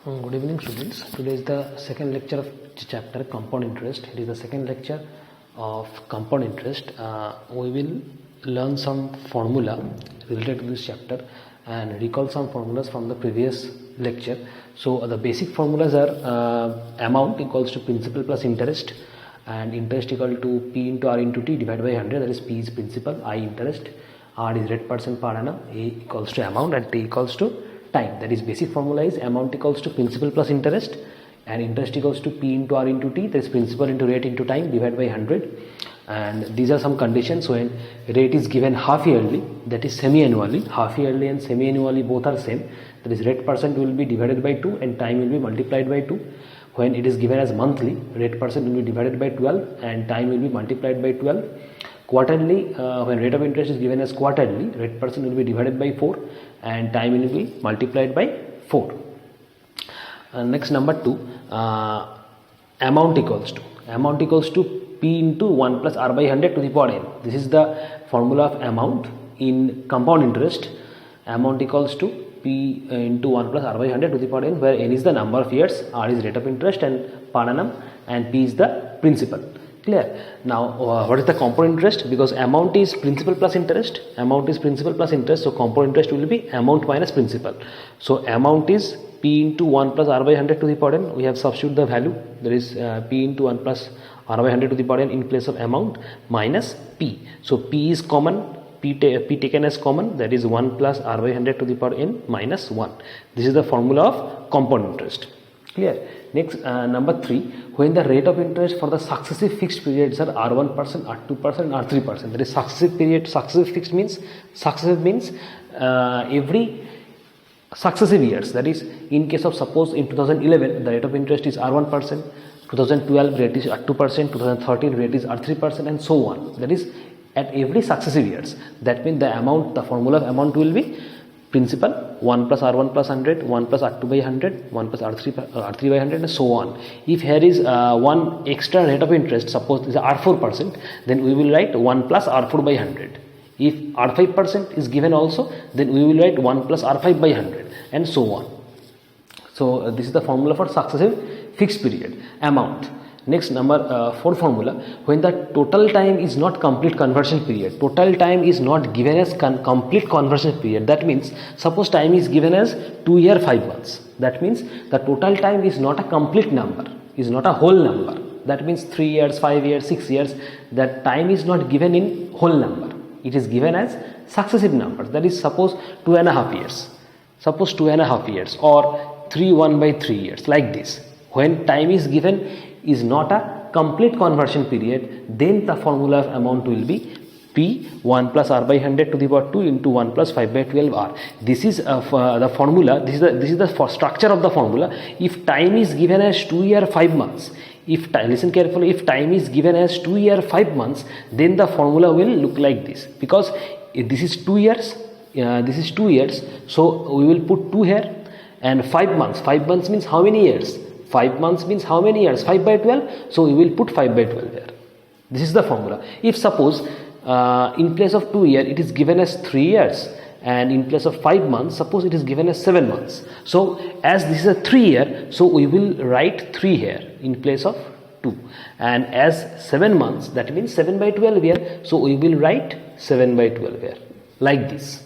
Good evening, students. Today is the second lecture of chapter compound interest. It is the second lecture of compound interest. We will learn some formula related to this chapter and recall some formulas from the previous lecture. So the basic formulas are amount equals to principal plus interest, and interest equal to P into R into T divided by 100. That is P is principal, I interest, R is rate percent per annum, A equals to amount, and T equals to time. That is basic formula is amount equals to principal plus interest, and interest equals to P into R into T, that is principal into rate into time divided by 100. And these are some conditions. When rate is given half yearly, that is semi-annually, half yearly and semi-annually both are same, that is rate percent will be divided by 2 and time will be multiplied by 2. When it is given as monthly, rate percent will be divided by 12 and time will be multiplied by 12. Quarterly, when rate of interest is given as quarterly, rate percent will be divided by 4 and time will be multiplied by 4. Next, number 2, amount equals to P into 1 plus R by 100 to the power n. This is the formula of amount in compound interest. Amount equals to P into 1 plus R by 100 to the power n, where n is the number of years, R is rate of interest and per annum, and P is the principal. Clear? Now what is the compound interest? Because amount is principal plus interest, so compound interest will be amount minus principal. So amount is P into 1 plus R by 100 to the power n. We have substitute the value, there is P into 1 plus R by 100 to the power n in place of amount minus P. So P is common, P taken as common, that is 1 plus R by 100 to the power n minus 1. This is the formula of compound interest. Clear? Next, number 3, when the rate of interest for the successive fixed periods are R1%, R2%, R3%, that is successive period. Successive fixed means, every successive years, that is in case of, suppose in 2011 the rate of interest is R1%, 2012 rate is R2%, 2013 rate is R3%, and so on. That is at every successive years. That means the amount, the formula of amount will be principal 1 plus R1 plus 100, 1 plus R2 by 100, 1 plus R3 by 100, and so on. If here is one extra rate of interest, suppose this is R4%, then we will write 1 plus R4 by 100. If R5% is given also, then we will write 1 plus R5 by 100, and so on. So this is the formula for successive fixed period amount. Next, number 4 formula, when the total time is not complete conversion period. Total time is not given as complete conversion period. That means, suppose time is given as 2 years 5 months. That means the total time is not a complete number, is not a whole number. That means 3 years, 5 years, 6 years. That time is not given in whole number. It is given as successive numbers. That is, suppose 2.5 years. Suppose 2.5 years or 1 by 3 years, like this. When time is given is not a complete conversion period, then the formula of amount will be P 1 plus R by 100 to the power 2 into 1 plus 5 by 12 R. This is the formula. This is the structure of the formula. If time is given as 2 years 5 months, listen carefully, if time is given as 2 years 5 months, then the formula will look like this. Because this is 2 years, this is 2 years, so we will put 2 here, and 5 months. 5 months means how many years? 5 months means how many years? 5 by 12. So we will put 5 by 12 here. This is the formula. If suppose in place of 2 years it is given as 3 years, and in place of 5 months, suppose it is given as 7 months. So as this is a 3 year, so we will write 3 here in place of 2. And as 7 months, that means 7 by 12 here. So we will write 7 by 12 here, like this.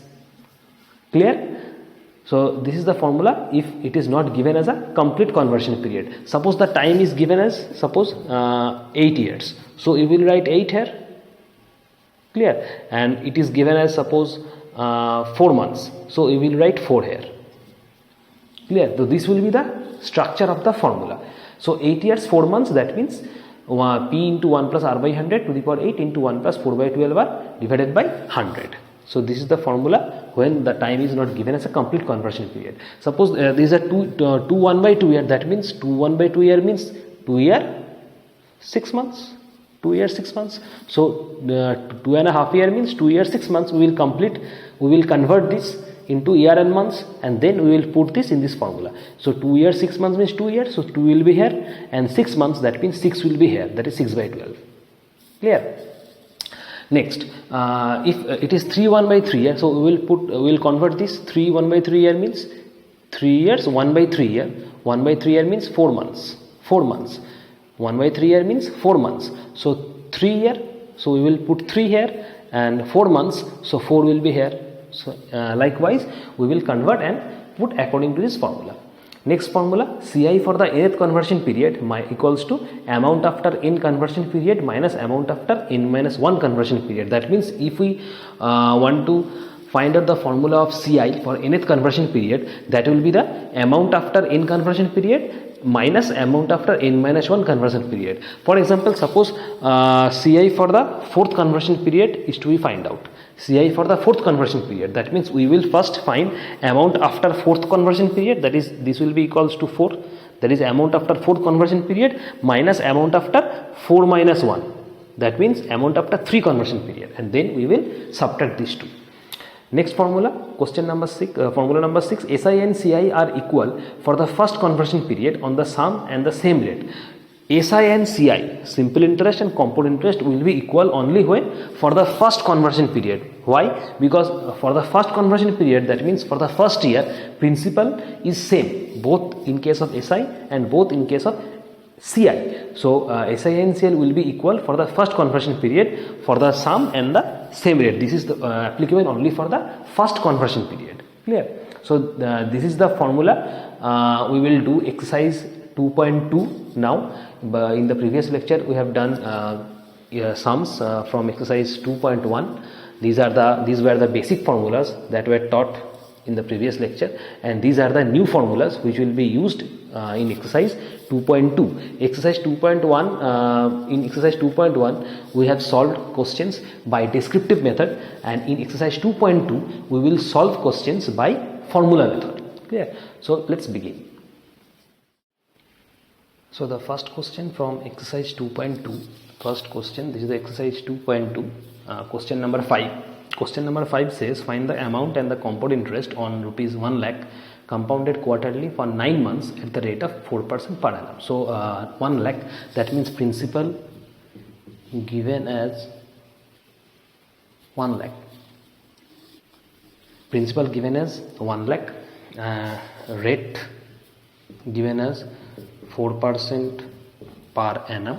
Clear? So this is the formula if it is not given as a complete conversion period. Suppose the time is given as, suppose 8 years. So you will write 8 here. Clear? And it is given as, suppose 4 months. So you will write 4 here. Clear? So this will be the structure of the formula. So 8 years 4 months, that means P into 1 plus R by 100 to the power 8 into 1 plus 4 by 12 R divided by 100. So this is the formula when the time is not given as a complete conversion period. Suppose these are 2 1 by 2 year, that means 2 1 by 2 year means 2 year 6 months. 2 years 6 months. So 2.5 year means 2 years 6 months. We will convert this into year and months, and then we will put this in this formula. So 2 years 6 months means 2 years, so 2 will be here, and 6 months, that means 6 will be here, that is 6 by 12. Clear? Next, if it is 3 1 by 3 year, so we will convert this. 3 1 by 3 year means 3 years, 1 by 3 year. 1 by 3 year means 4 months. 4 months. 1 by 3 year means 4 months. So 3 year, so we will put 3 here, and 4 months, so 4 will be here. So likewise we will convert and put according to this formula. Next formula, Ci for the nth conversion period equals to amount after n conversion period minus amount after n minus 1 conversion period. That means if we want to find out the formula of Ci for nth conversion period, that will be the amount after n conversion period minus amount after n minus 1 conversion period. For example, suppose Ci for the 4th conversion period is to be find out. Ci for the 4th conversion period, that means we will first find amount after 4th conversion period, that is this will be equals to 4, that is amount after 4th conversion period minus amount after 4 minus 1, that means amount after 3 conversion period, and then we will subtract these two. Next formula, question number 6, formula number 6, Si and Ci are equal for the first conversion period on the sum and the same rate. Si and Ci, simple interest and compound interest, will be equal only when for the first conversion period. Why? Because for the first conversion period, that means for the first year, principal is same both in case of Si and both in case of Ci. So Si and Ci will be equal for the first conversion period for the sum and the same rate. This is the, applicable only for the first conversion period. Clear? So this is the formula. We will do exercise 2.2 now. In the previous lecture we have done sums from exercise 2.1. These were the basic formulas that were taught in the previous lecture, and these are the new formulas which will be used in exercise 2.2. Exercise 2.1, in exercise 2.1 we have solved questions by descriptive method, and in exercise 2.2 we will solve questions by formula method. Clear? So let's begin. So the first question from exercise 2.2, first question, this is the exercise 2.2, question number 5. Question number 5 says find the amount and the compound interest on rupees 1 lakh compounded quarterly for 9 months at the rate of 4% per annum. So 1 lakh, that means principal given as 1 lakh. Principal given as 1 lakh, rate given as 4% per annum,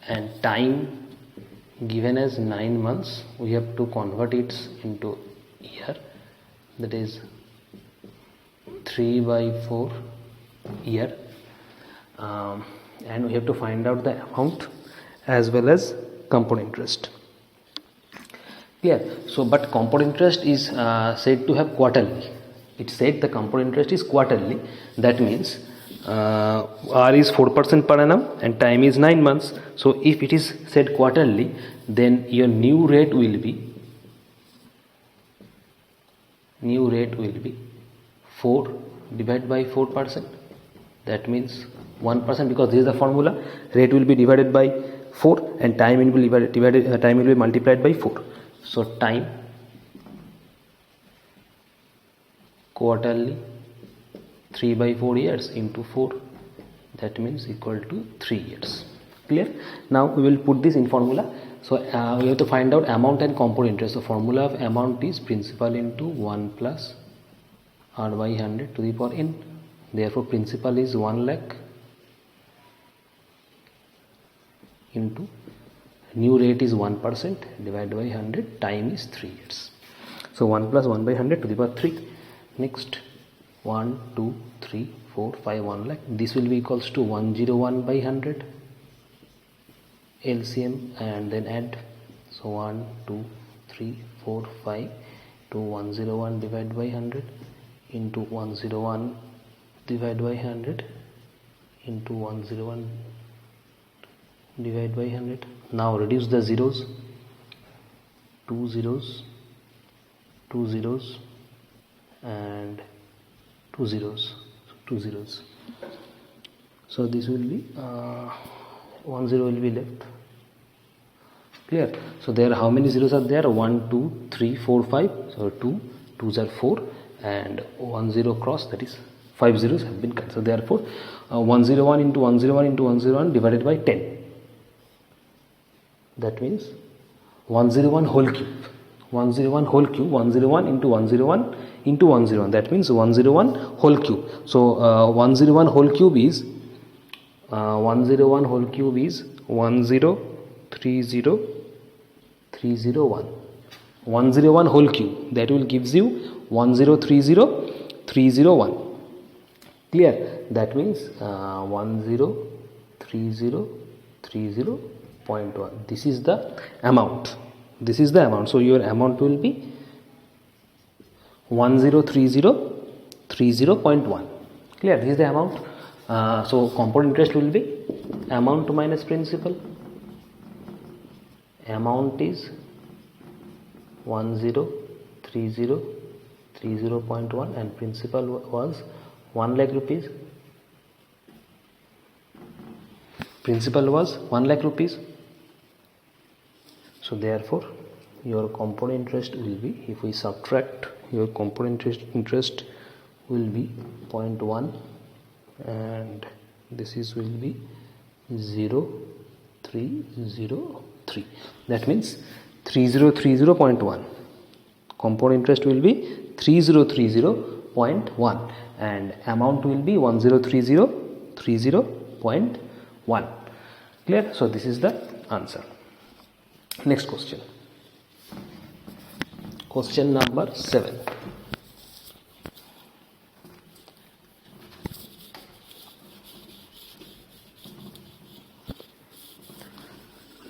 and time given as 9 months. We have to convert it into year, that is 3 by 4 year, and we have to find out the amount as well as compound interest. Clear? So but compound interest is said to have quarterly. It said the compound interest is quarterly, that means R is 4% per annum and time is 9 months. So if it is said quarterly, then your new rate will be 4 divided by 4%. That means 1%, because this is the formula. Rate will be divided by 4 and time will be time will be multiplied by 4. So time quarterly 3 by 4 years into 4, that means equal to 3 years. Clear? Now we will put this in formula. So we have to find out amount and compound interest. The formula of amount is principal into 1 plus R by 100 to the power n. Therefore principal is 1 lakh into new rate is 1% divided by 100, time is 3 years. So 1 plus 1 by 100 to the power 3. Next 1, 2, 3, 4, 5, 1 lakh. This will be equals to 101 by 100 LCM, and then add. So 1, 2, 3, 4, 5 to 101 divided by 100 into 101 divided by 100 into 101 divided by 100. Now reduce the zeros, 2 zeros, 2 zeros, and 2 zeros, 2 zeros. So this will be 1 0 will be left. Clear? So there how many zeros are there? 1, 2, 3, 4, 5. So 2, 2s are 4, and 1 0 cross, that is 5 zeros have been cut. So therefore 101 into 101 into 101 divided by 10. That means 101 whole cube. 101 whole cube, 101 into 101 into 101, that means 101 whole cube. So 101 whole cube is 101 whole cube is 1030301. 101 whole cube, that will gives you 1030301. Clear? That means 1030301. This is the amount. So your amount will be 1030301. Clear? This is the amount. So compound interest will be amount minus principal. Amount is 1030301 and principal was 1 lakh rupees. Principal was 1 lakh rupees. So therefore your compound interest will be, if we subtract, your compound interest will be 0.1 and this is will be 0303. That means 3030.1. Compound interest will be 3030.1 and amount will be 103030.1. Clear? So this is the answer. Next question. Question number 7.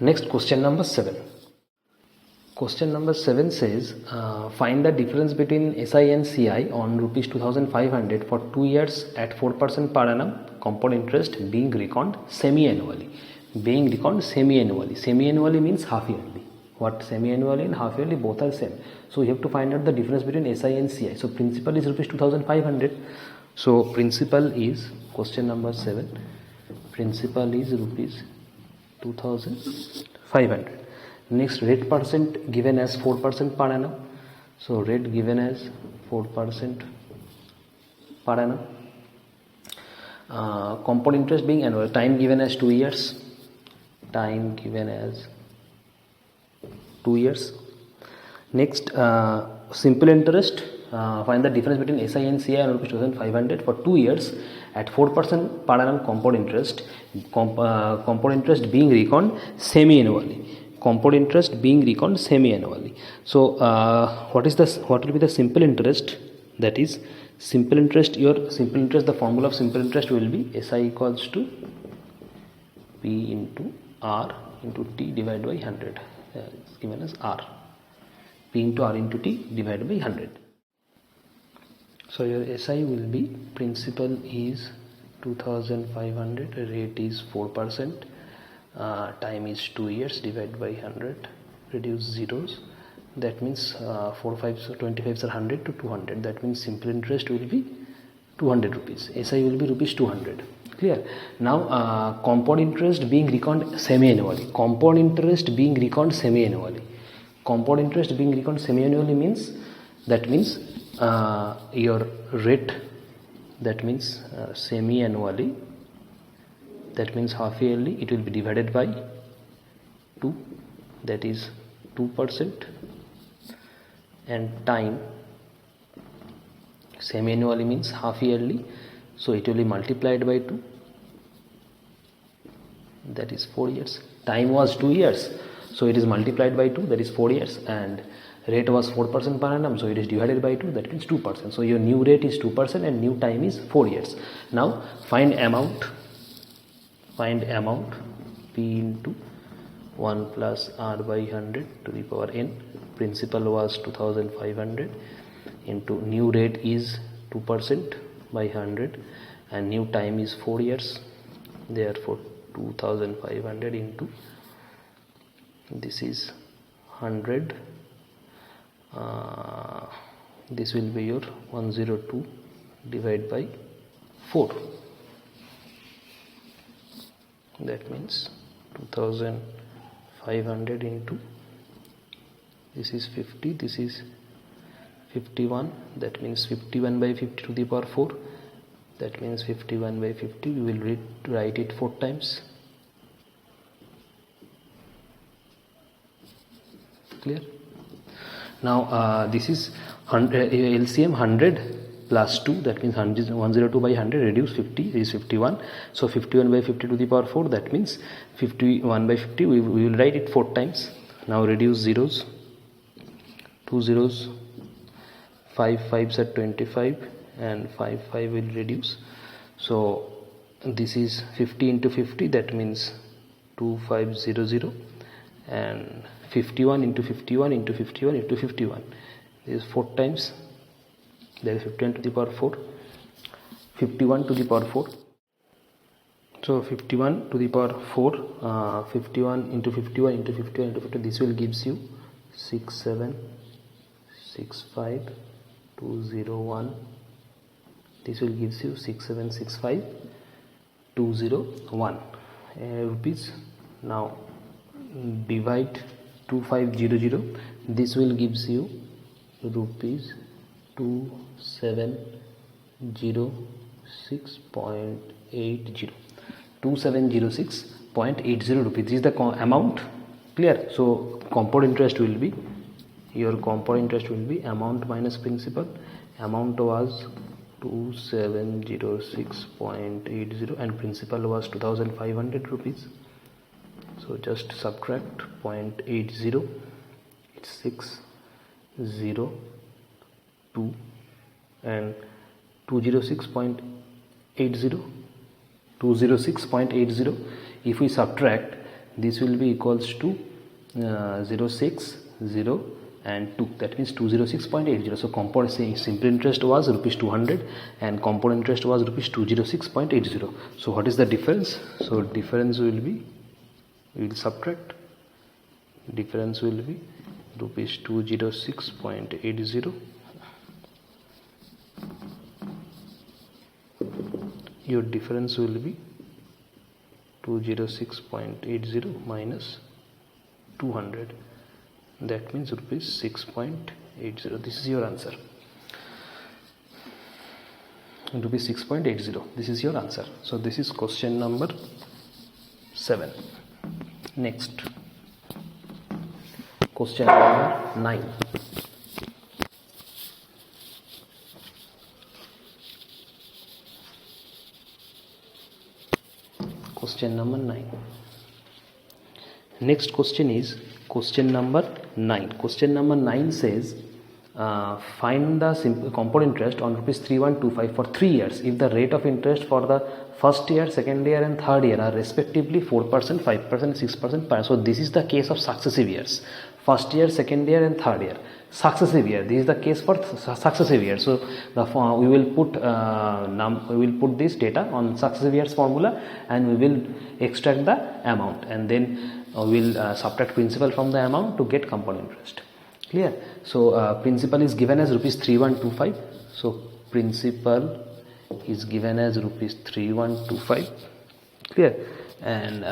Next, question number 7. Question number 7 says, find the difference between SI and CI on rupees 2500 for 2 years at 4% per annum, compound interest being reckoned semi-annually. Semi-annually means half yearly. What semi-annually and half yearly, both are same. So you have to find out the difference between SI and CI. So principal is rupees 2500. So principal is, question number 7, principal is rupees 2500. Next, rate percent given as 4% per annum. So rate given as 4% per annum. Compound interest being annual. Time given as 2 years. Time given as 2 years. Next, simple interest. Find the difference between SI and CI on 2500 for 2 years at 4% per annum compound interest. Compound interest being reckoned semi-annually. Compound interest being reckoned semi-annually. So what will be the simple interest? That is simple interest. The formula of simple interest will be SI equals to P into R into T divided by 100. It's given as R. P into R into T divided by 100. So your SI will be, principal is 2500, rate is 4%, time is 2 years, divided by 100, reduce zeros. That means 4 5s, 25s are 100 to 200. That means simple interest will be 200 rupees. SI will be rupees 200. Clear? Now compound interest being reckoned semi-annually. Compound interest being reckoned semi-annually. Compound interest being reckoned semi-annually means, that means your rate, that means semi-annually, that means half yearly, it will be divided by 2, that is 2%, and time, semi-annually means half yearly, so it will be multiplied by 2, that is 4 years. Time was 2 years, so it is multiplied by 2, that is 4 years, and rate was 4% per annum, so it is divided by 2, that means 2%. So your new rate is 2% and new time is 4 years. Now find amount. P into 1 plus R by 100 to the power n. Principal was 2500 into new rate is 2% by 100 and new time is 4 years. Therefore 2500 into, this is 100, this will be your 102 divided by 4. That means 2500 into, this is 50, this is 51, that means 51 by 50 to the power 4, that means 51 by 50, we will write it 4 times. Clear? Now this is 100, LCM 100 plus 2, that means 102 by 100 reduce 50 is 51. So 51 by 50 to the power 4, that means 51 by 50, we will write it 4 times. Now reduce zeros, 2 zeros, 5 5s are 25 and 5 5 will reduce. So this is 50 into 50, that means 2500, and 51 into 51 into 51 into 51, this is 4 times, there is 51 to the power 4, 51 to the power 4. So 51 to the power 4, 51 into 51 into 51 into 50, this will gives you 6765201. This will gives you 6765201 rupees. Now divide 2500, this will gives you rupees 2706.80, 2706.80 rupees. This is the amount. Clear? So compound interest will be, your compound interest will be amount minus principal. Amount was 2706.80 and principal was 2500 rupees. So just subtract 0.80, it's 602 and 206.80. If we subtract, this will be equals to 060 and 2, that means 206.80. So compound simple interest was rupees 200 and compound interest was rupees 206.80. So what is the difference? So difference will be, we will subtract, difference will be rupees 206.80. Your difference will be 206.80 minus 200, that means rupees 6.80. This is your answer, rupees 6.80. This is your answer. So this is question number 7. Next, question number 9. Question number 9. Next question is question number 9. Question number 9 says find the simple compound interest on rupees 3125 for 3 years if the rate of interest for the first year, second year and third year are respectively 4%, 5%, 6% per annum. So this is the case of successive years, first year, second year and third year. Successive year, this is the case for successive years. So the we will put this data on successive years formula and we will extract the amount, and then we will subtract principal from the amount to get compound interest. Clear? So principal is given as rupees 3125. So principal is given as rupees 3125. Clear? And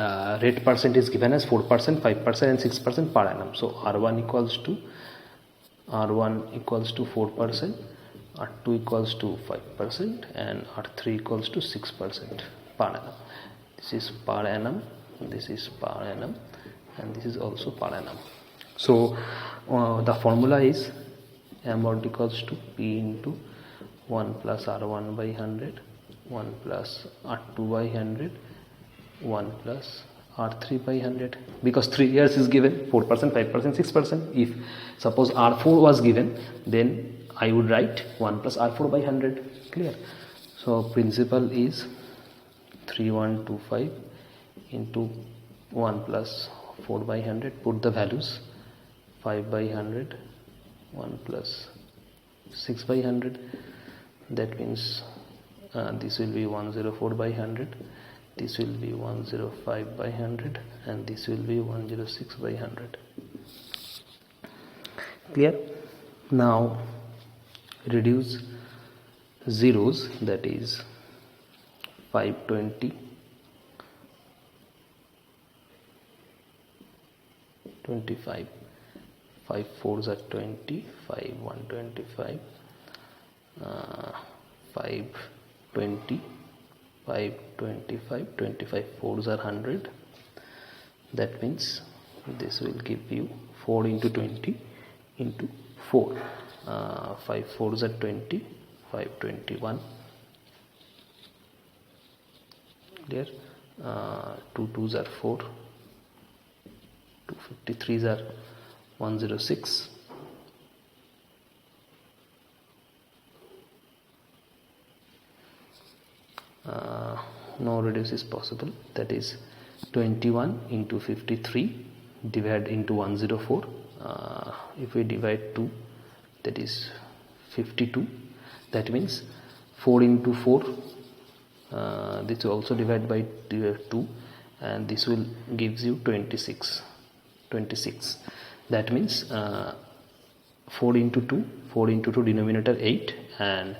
rate percent is given as 4%, 5% and 6% per annum. So R1 equals to 4%, R2 equals to 5% and R3 equals to 6% per annum. This is per annum, this is per annum and this is also per annum. So the formula is amount equals to P into 1 plus R1 by 100, 1 plus R2 by 100, 1 plus R3 by 100, because 3 years is given 4%, 5%, 6%. If suppose R4 was given, then I would write 1 plus R4 by 100. Clear? So principal is 3125 into 1 plus 4 by 100, put the values 5 by 100, 1 plus 6 by 100, that means this will be 104 by 100, this will be 105 by 100 and this will be 106 by 100. Clear? Now reduce zeros, that is 520, 25, 5 4s are 20, 5 125, 5 20, 5 25, 25 4s are 100. That means this will give you 4 into 20 into 4. 5 4s are 20, 5 21. Clear? 2 2s are 4, 2 53s are 106. No reduce is possible, that is 21 into 53 divided into 104. If we divide 2, that is 52. That means 4 into 4, this will also divide by 2, and this will gives you 26. That means 4 into 2 denominator 8 and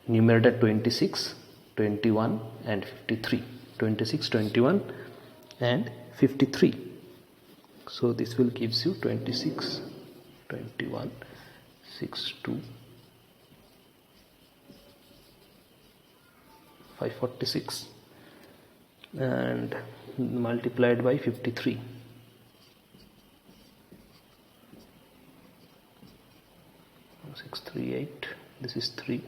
numerator 26, 21 and 53. 26, 21 and 53. So this will gives you 26, 21, 6, 2, 546 and multiplied by 53. 638, this is 3.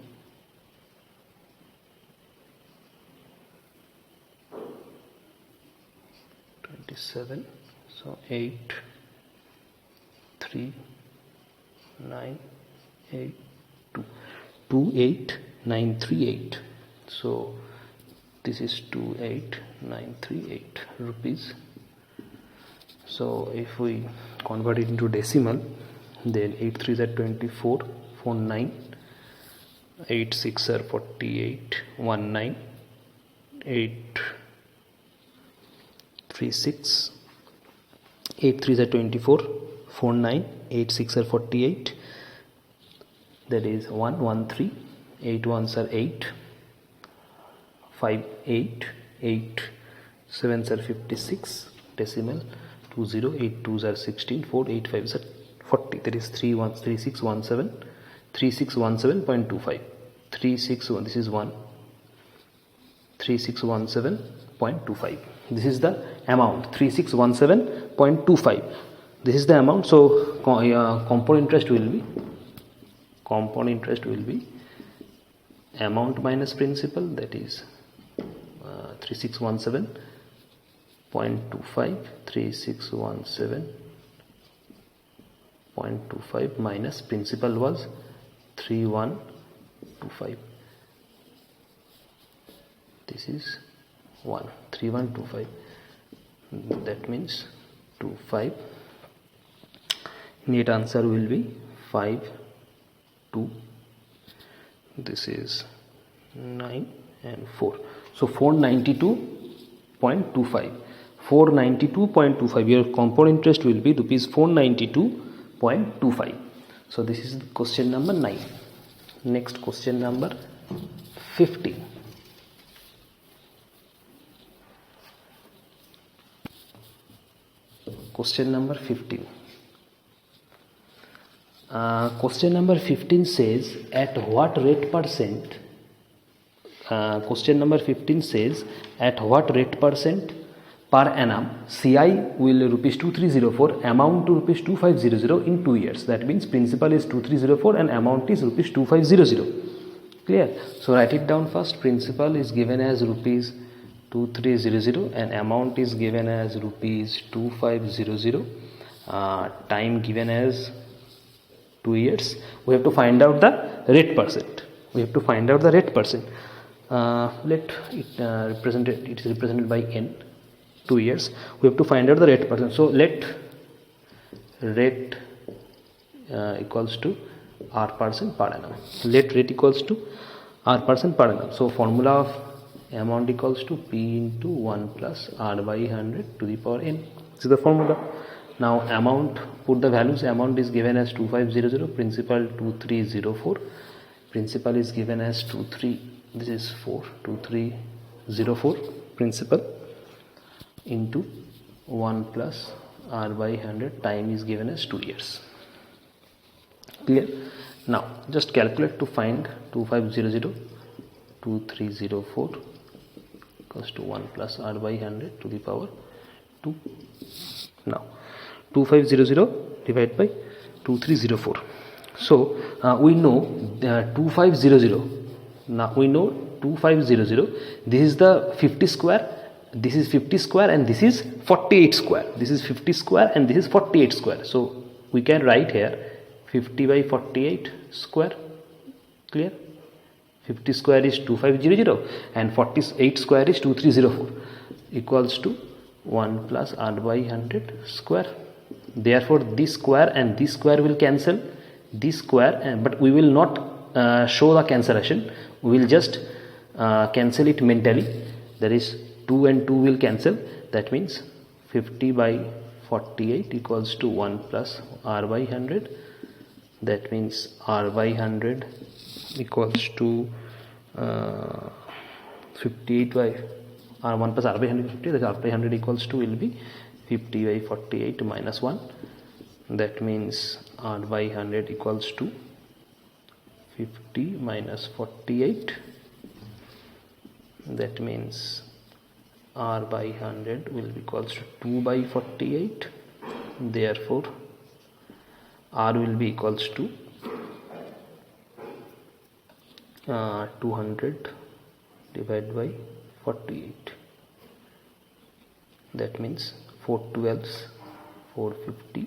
27, so 8, 3, 9, 8, 2, 28938. So this is 28938 rupees. So if we convert it into decimal, then 8 3s are 24, 49, 8 6 are 48, 19, 8 3 6, 8 3s are 24, 49, 8 6 are 48, that is 113, 8 1s are 8, 5 8, 8 7s are 56, decimal 20, 8 2s are 16, 4 8 5s are 40, that is 3617, 3617.25, 361, this is 1, 3617.25. This is the amount, 3617.25. This is the amount. So compound interest will be amount minus principal, that is 3617.25, 3617.25 minus principal was 3125. This is 1, 3125. That means 25. Neat answer will be 5 2. This is 9 and 4. So 492.25. 492.25. Your compound interest will be rupees 492.25. So this is question number 9. Next question number 15. Question number 15. Question number 15 says at what rate percent question number 15 says at what rate percent per annum CI will rupees 2304 amount to rupees 2500 in 2 years. That means principal is 2304 and amount is rupees 2500. Clear? So write it down first. Principal is given as rupees 2300 and amount is given as rupees 2500. Time given as 2 years. We have to find out the rate percent. Let it represented. It is represented by n. 2 years. We have to find out the rate percent. So let rate equals to r% per annum. Let rate equals to r% per annum. So formula of amount equals to p into 1 plus r by 100 to the power n. This is the formula. Now amount, put the values. Amount is given as 2500, principal 2304. Principal is given as 2304 principal into 1 plus r by 100. Time is given as 2 years. Clear? Now just calculate to find 2500, 2304 equals to 1 plus r by 100 to the power 2. Now 2500 divided by 2304. So we know 2500. Now we know 2500. This is the 50 square. This is 50 square and this is 48 square. This is 50 square and this is 48 square. So we can write here 50 by 48 square. Clear? 50 square is 2500 and 48 square is 2304 equals to 1 plus r by 100 square. Therefore this square and this square will cancel. This square, but we will not show the cancellation. We will just cancel it mentally. That is 2 and 2 will cancel. That means 50 by 48 equals to 1 plus r by 100. That means r by 100 equals to 58 by r1 plus r by 100 50. That r by 100 equals to will be 50 by 48 minus 1. That means r by 100 equals to 50 minus 48. That means r by 100 will be equals to 2 by 48. Therefore r will be equals to 200 divided by 48. That means 4 12s 450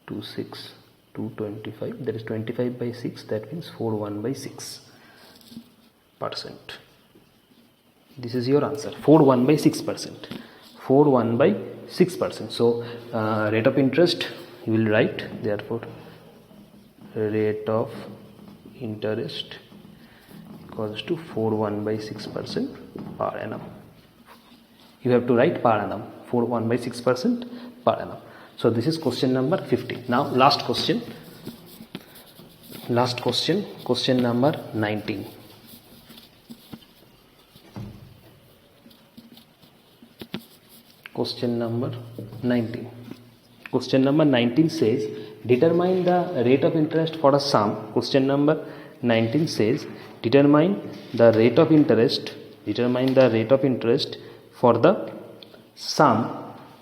26 225. That is 25 by 6. That means 41 by 6%. This is your answer. 41 by 6%. 41 by 6%. So rate of interest you will write. Therefore rate of interest equals to 41 by 6% per annum. You have to write per annum. 41 by 6% per annum. So this is question number 15. Now last question. Question number 19. Question number 19. Question number 19 says determine the rate of interest for a sum. Question number 19 says determine the rate of interest for the sum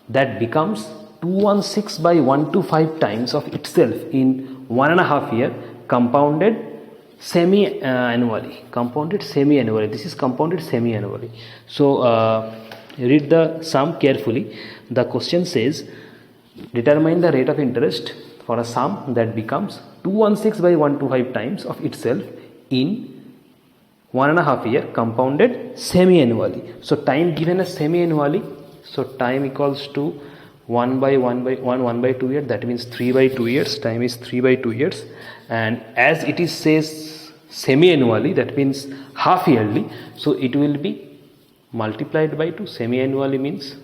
that becomes 216 by 125 times of itself in 1.5 year compounded semi-annually. This is compounded semi-annually. So read the sum carefully. The question says determine the rate of interest for a sum that becomes 216 by 125 times of itself in 1.5 year compounded semi-annually. So time given as semi-annually. So time equals to 1 by 2 years. That means 3 by 2 years. Time is 3 by 2 years. And as it is says semi-annually, that means half yearly. So it will be multiplied by 2. Semi-annually means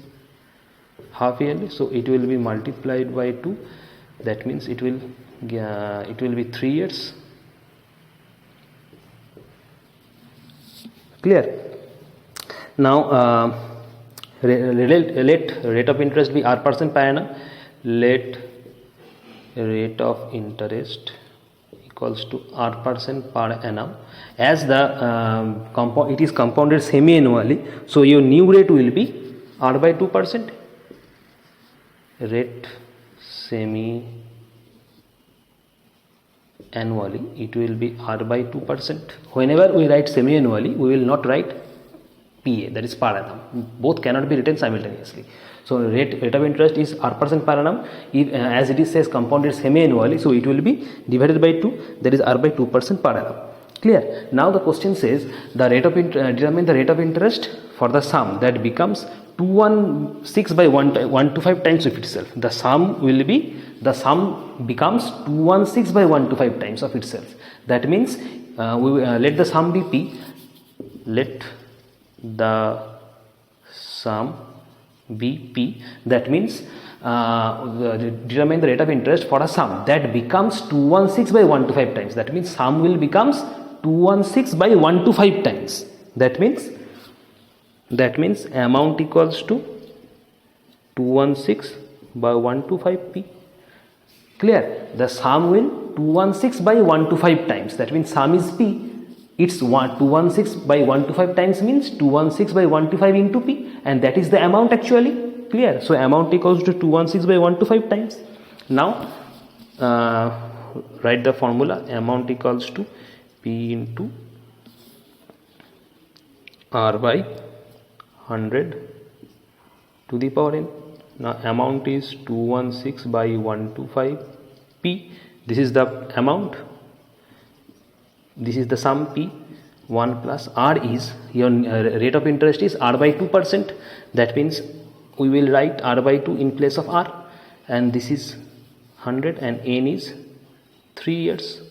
half yearly. So it will be multiplied by 2. That means it will be 3 years. Clear? Now let rate of interest be r% per annum. Let rate of interest equals to r% per annum. As the it is compounded semi-annually, so your new rate will be r by 2%. Rate semi-annually, it will be r by 2%. Whenever we write semi-annually, we will not write PA, that is per annum. Both cannot be written simultaneously. So rate of interest is r% per annum. As it is says compounded semi-annually, so it will be divided by 2, that is r by 2% per annum. Clear? Now the question says the rate of determine the rate of interest for the sum that becomes 216 by 125 times of itself. The sum becomes 216 by 125 times of itself. That means let the sum be P. Let the sum be P. That means determine the rate of interest for a sum that becomes 216 by 125 times. That means sum will becomes 216 by 125 times. That means amount equals to 216 by 125 P. Clear? The sum will 216 by 125 times. That means sum is P. It's 216 by 125 times means 216 by 125 into P, and that is the amount actually. Clear? So amount equals to 216 by 125 times. Now write the formula. Amount equals to P into R by 100 to the power n. Now amount is 216 by 125 P. This is the amount, this is the sum P. 1 plus R is your rate of interest is R by 2%. That means we will write R by 2 in place of R, and this is 100 and n is 3 years.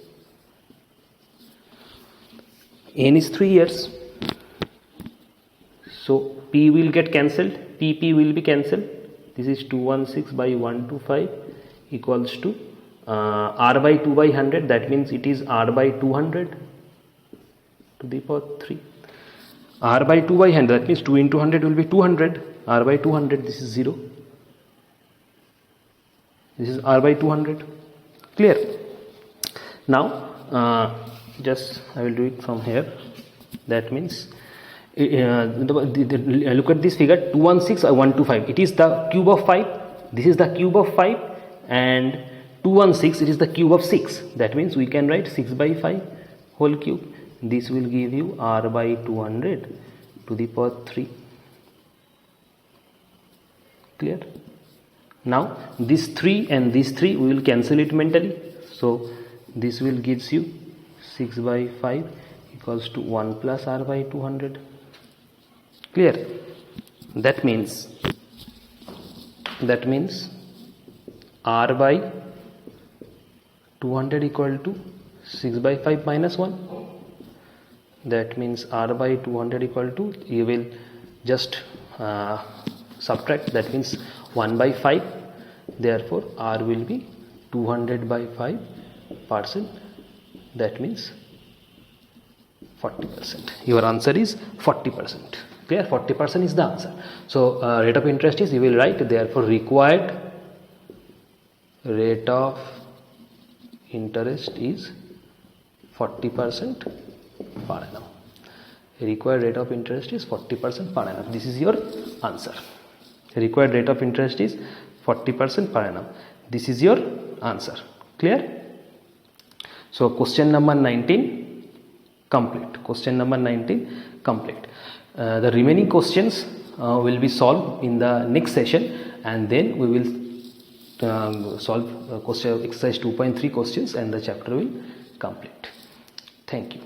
N is 3 years. So P will get cancelled, PP will be cancelled. This is 216 by 125 equals to R by 2 by 100. That means it is R by 200 to the power 3. R by 2 by 100, that means 2 into 100 will be 200. R by 200, this is 0. This is R by 200. Clear? Now just I will do it from here. That means look at this figure, 216 or 125. It is the cube of 5. This is the cube of 5, and 216 it is the cube of 6. That means we can write 6 by 5 whole cube. This will give you R by 200 to the power 3. Clear? Now this 3 and this 3 we will cancel it mentally. So this will gives you 6 by 5 equals to 1 plus R by 200. Clear? That means R by 200 equal to 6 by 5 minus 1. That means R by 200 equal to, you will just subtract, that means 1 by 5. Therefore R will be 200 by 5%. That means 40%. Your answer is 40%. Clear? 40% is the answer. So rate of interest is, you will write, therefore required rate of interest is 40% per annum. Required rate of interest is 40% per annum. This is your answer. Required rate of interest is 40% per annum. This is your answer. Clear? So question number 19 complete. Question number 19 complete. The remaining questions will be solved in the next session, and then we will solve question exercise 2.3 questions, and the chapter will complete. Thank you.